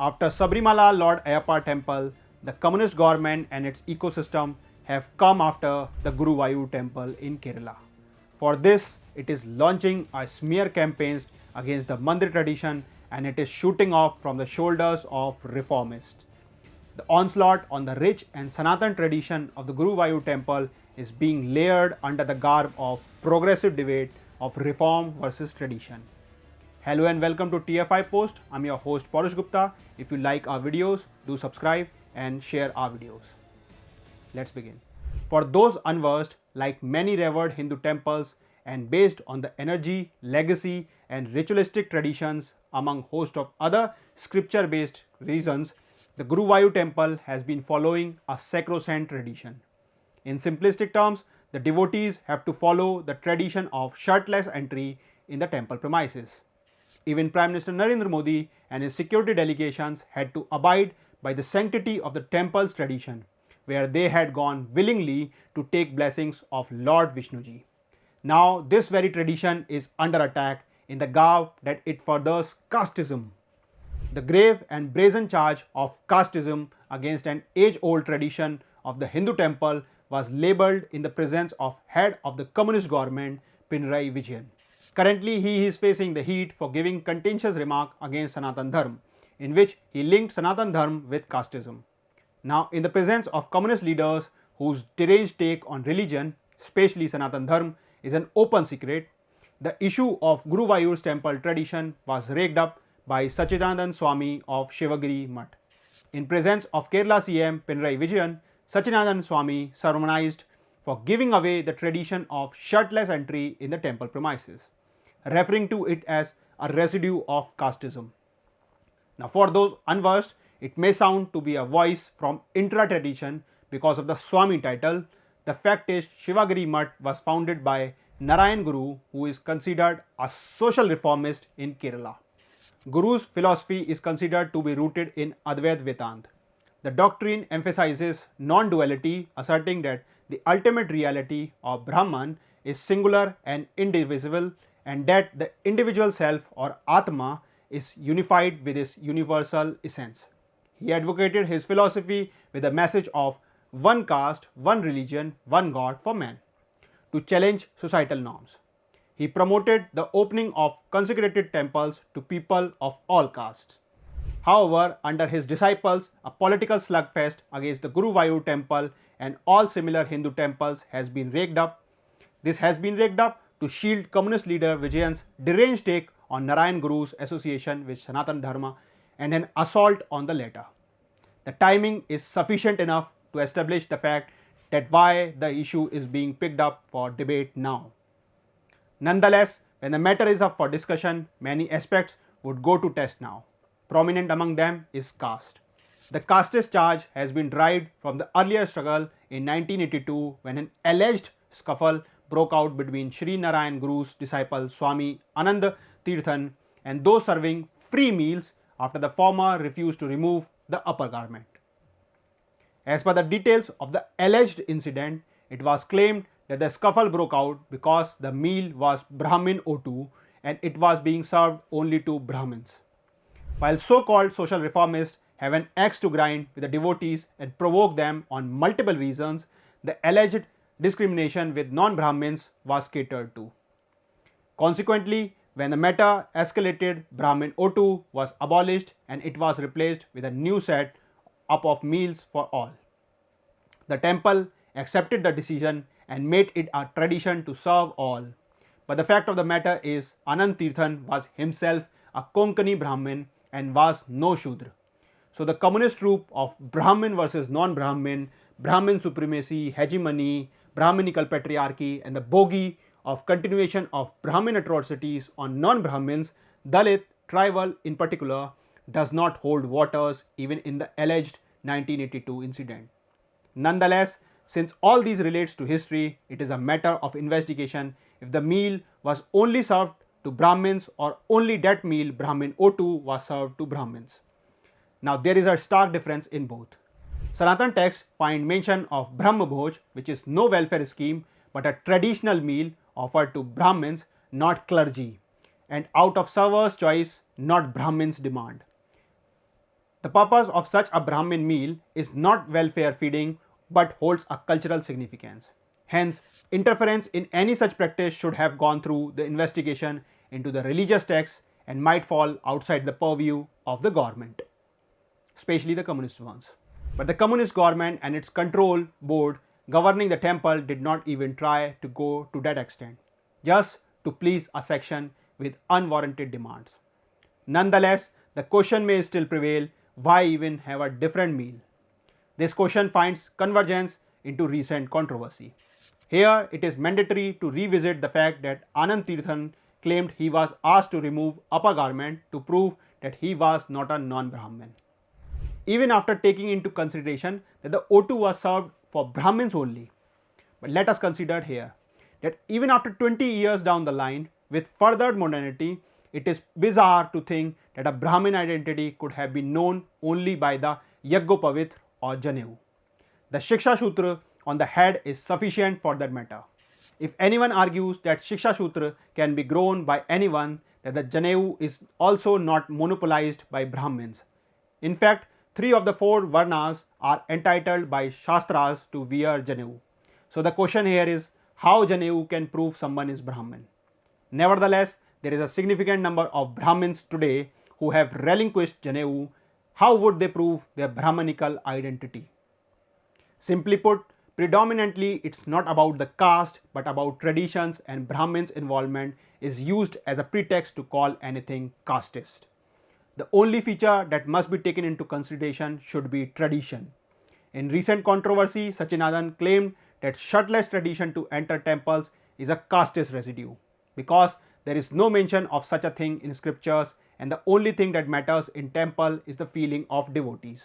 After Sabarimala Lord Ayyappa temple, the communist government and its ecosystem have come after the Guruvayur temple in Kerala. For this, it is launching a smear campaigns against the Mandir tradition and it is shooting off from the shoulders of reformists. The onslaught on the rich and Sanatan tradition of the Guruvayur temple is being layered under the garb of progressive debate of reform versus tradition. Hello and welcome to TFI Post. I'm your host Parush Gupta. If you like our videos, do subscribe and share our videos. Let's begin. For those unversed, like many revered Hindu temples and based on the energy, legacy and ritualistic traditions among host of other scripture based reasons, the Guruvayur temple has been following a sacrosanct tradition. In simplistic terms, the devotees have to follow the tradition of shirtless entry in the temple premises. Even Prime Minister Narendra Modi and his security delegations had to abide by the sanctity of the temple's tradition, where they had gone willingly to take blessings of Lord Vishnuji. Now, this very tradition is under attack in the garb that it furthers casteism. The grave and brazen charge of casteism against an age-old tradition of the Hindu temple was labelled in the presence of head of the communist government, yiVijayan. Currently, he is facing the heat for giving contentious remark against Sanatan Dharma, in which he linked Sanatan Dharma with casteism. Now, in the presence of communist leaders whose deranged take on religion, especially Sanatan Dharma, is an open secret, the issue of Guruvayur's temple tradition was raked up by Sachidanand Swami of Shivagiri Mutt. In presence of Kerala CM yiVijayan, Sachidanand Swami sermonized for giving away the tradition of shirtless entry in the temple premises, referring to it as a residue of casteism. Now, for those unversed, it may sound to be a voice from intra-tradition because of the Swami title. The fact is, Shivagiri Mutt was founded by Narayan Guru, who is considered a social reformist in Kerala. Guru's philosophy is considered to be rooted in Advaita Vedanta. The doctrine emphasizes non-duality, asserting that the ultimate reality of Brahman is singular and indivisible, and that the individual self or Atma is unified with his universal essence. He advocated his philosophy with a message of one caste, one religion, one God for man, to challenge societal norms. He promoted the opening of consecrated temples to people of all castes. However, under his disciples, a political slugfest against the Guruvayur temple and all similar Hindu temples has been raked up. This has been raked up to shield communist leader Vijayan's deranged take on Narayan Guru's association with Sanatan Dharma and an assault on the latter. The timing is sufficient enough to establish the fact that why the issue is being picked up for debate now. Nonetheless, when the matter is up for discussion, many aspects would go to test now. Prominent among them is caste. The casteist charge has been derived from the earlier struggle in 1982 when an alleged scuffle broke out between Sri Narayan Guru's disciple Swami Anand Tirthan and those serving free meals after the former refused to remove the upper garment. As per the details of the alleged incident, it was claimed that the scuffle broke out because the meal was Brahmin O2 and it was being served only to Brahmins. While so-called social reformists have an axe to grind with the devotees and provoke them on multiple reasons, the alleged discrimination with non-Brahmins was catered to. Consequently, when the matter escalated, Brahmin O2 was abolished and it was replaced with a new set up of meals for all. The temple accepted the decision and made it a tradition to serve all. But the fact of the matter is, Anand Tirthan was himself a Konkani Brahmin and was no Shudra. So the communist troop of Brahmin versus non-Brahmin, Brahmin supremacy, hegemony, Brahminical patriarchy and the bogey of continuation of Brahmin atrocities on non-Brahmins, Dalit, tribal in particular, does not hold waters even in the alleged 1982 incident. Nonetheless, since all these relates to history, it is a matter of investigation if the meal was only served to Brahmins or only that meal Brahmin O2 was served to Brahmins. Now there is a stark difference in both. Sanatan texts find mention of Brahma Bhoj, which is no welfare scheme but a traditional meal offered to Brahmins, not clergy, and out of server's choice, not Brahmins' demand. The purpose of such a Brahmin meal is not welfare feeding but holds a cultural significance. Hence, interference in any such practice should have gone through the investigation into the religious texts and might fall outside the purview of the government, especially the communist ones. But the communist government and its control board governing the temple did not even try to go to that extent, just to please a section with unwarranted demands. Nonetheless, the question may still prevail, why even have a different meal? This question finds convergence into recent controversy. Here, it is mandatory to revisit the fact that Anand Tirthan claimed he was asked to remove upper garment to prove that he was not a non-Brahmin. Even after taking into consideration that the O2 was served for Brahmins only. But let us consider here that even after 20 years down the line, with further modernity, it is bizarre to think that a Brahmin identity could have been known only by the Yagnopavitra or Janevu. The Shiksha Sutra on the head is sufficient for that matter. If anyone argues that Shiksha Sutra can be grown by anyone, that the Janevu is also not monopolized by Brahmins. In fact, 3 of the 4 Varnas are entitled by Shastras to wear Janevu. So the question here is, how Janevu can prove someone is Brahmin? Nevertheless, there is a significant number of Brahmins today who have relinquished Janevu. How would they prove their Brahmanical identity? Simply put, predominantly it's not about the caste but about traditions, and Brahmins' involvement is used as a pretext to call anything casteist. The only feature that must be taken into consideration should be tradition. In recent controversy, Sachinandan claimed that shirtless tradition to enter temples is a casteist residue because there is no mention of such a thing in scriptures, and the only thing that matters in temple is the feeling of devotees.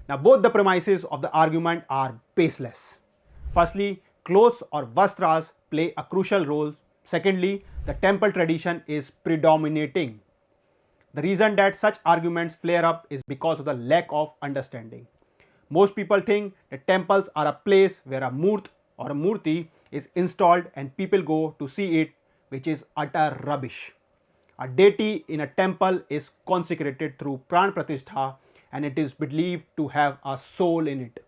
Now, both the premises of the argument are baseless. Firstly, clothes or vastras play a crucial role. Secondly, the temple tradition is predominating. The reason that such arguments flare up is because of the lack of understanding. Most people think that temples are a place where a murt or a murti is installed and people go to see it, which is utter rubbish. A deity in a temple is consecrated through pran pratishtha and it is believed to have a soul in it.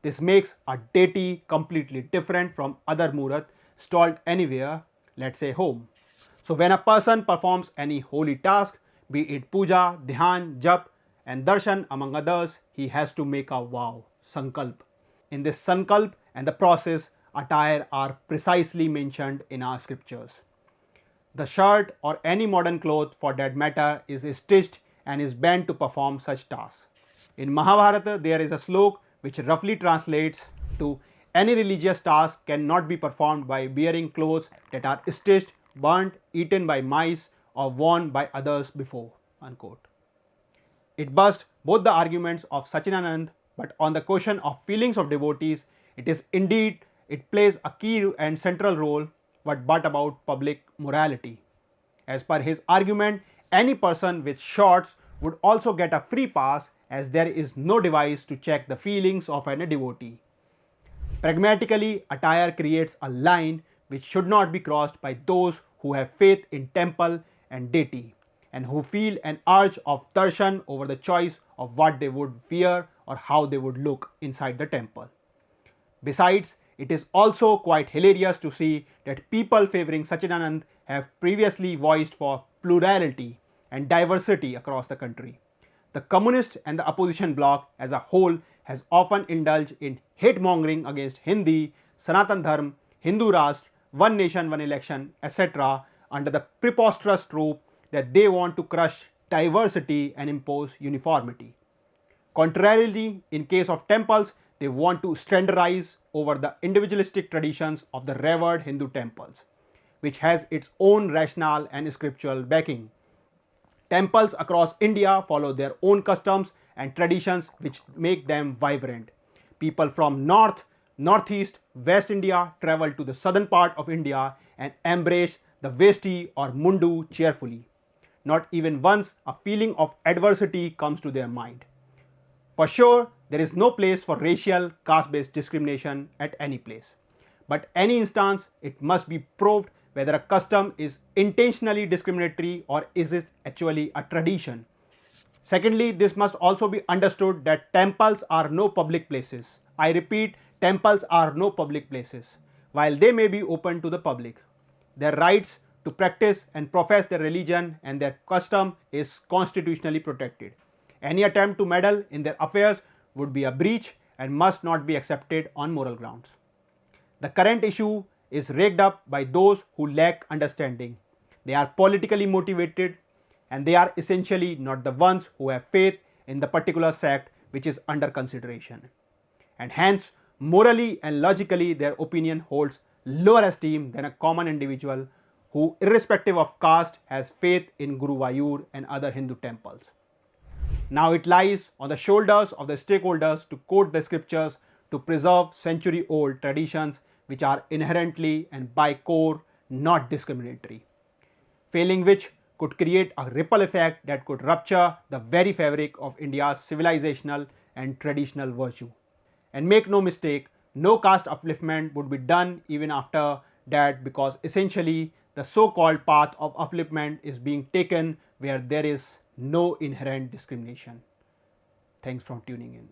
This makes a deity completely different from other murat installed anywhere, let's say home. So when a person performs any holy task, be it puja, dhyan, jap and darshan among others, he has to make a vow, sankalp. In this sankalp and the process, attire are precisely mentioned in our scriptures. The shirt or any modern cloth for that matter is stitched and is bent to perform such tasks. In Mahabharata, there is a slok which roughly translates to any religious task cannot be performed by wearing clothes that are stitched, burnt, eaten by mice or worn by others before, unquote. It busts both the arguments of Sachinanand, but on the question of feelings of devotees, it plays a key and central role, but about public morality. As per his argument, any person with shorts would also get a free pass as there is no device to check the feelings of any devotee. Pragmatically, attire creates a line which should not be crossed by those who have faith in temple and deity and who feel an urge of darshan over the choice of what they would wear or how they would look inside the temple. Besides, it is also quite hilarious to see that people favoring Sachinanand have previously voiced for plurality and diversity across the country. The communist and the opposition bloc as a whole has often indulged in hate-mongering against Hindi, Sanatan Dharma, Hindu Rashtra, one nation, one election, etc. under the preposterous trope that they want to crush diversity and impose uniformity. Contrarily, in case of temples, they want to standardize over the individualistic traditions of the revered Hindu temples, which has its own rationale and scriptural backing. Temples across India follow their own customs and traditions which make them vibrant. People from North, Northeast, West India travel to the southern part of India and embrace the Vesti or Mundu cheerfully. Not even once a feeling of adversity comes to their mind. For sure, there is no place for racial, caste-based discrimination at any place. But any instance, it must be proved whether a custom is intentionally discriminatory or is it actually a tradition. Secondly, this must also be understood that temples are no public places. I repeat, temples are no public places. While they may be open to the public, their rights to practice and profess their religion and their custom is constitutionally protected. Any attempt to meddle in their affairs would be a breach and must not be accepted on moral grounds. The current issue is raked up by those who lack understanding. They are politically motivated and they are essentially not the ones who have faith in the particular sect which is under consideration. And hence, morally and logically, their opinion holds lower esteem than a common individual who, irrespective of caste, has faith in Guruvayur and other Hindu temples. Now it lies on the shoulders of the stakeholders to quote the scriptures to preserve century-old traditions which are inherently and by core not discriminatory, failing which could create a ripple effect that could rupture the very fabric of India's civilizational and traditional virtue. And make no mistake, no caste upliftment would be done even after that, because essentially the so-called path of upliftment is being taken where there is no inherent discrimination. Thanks for tuning in.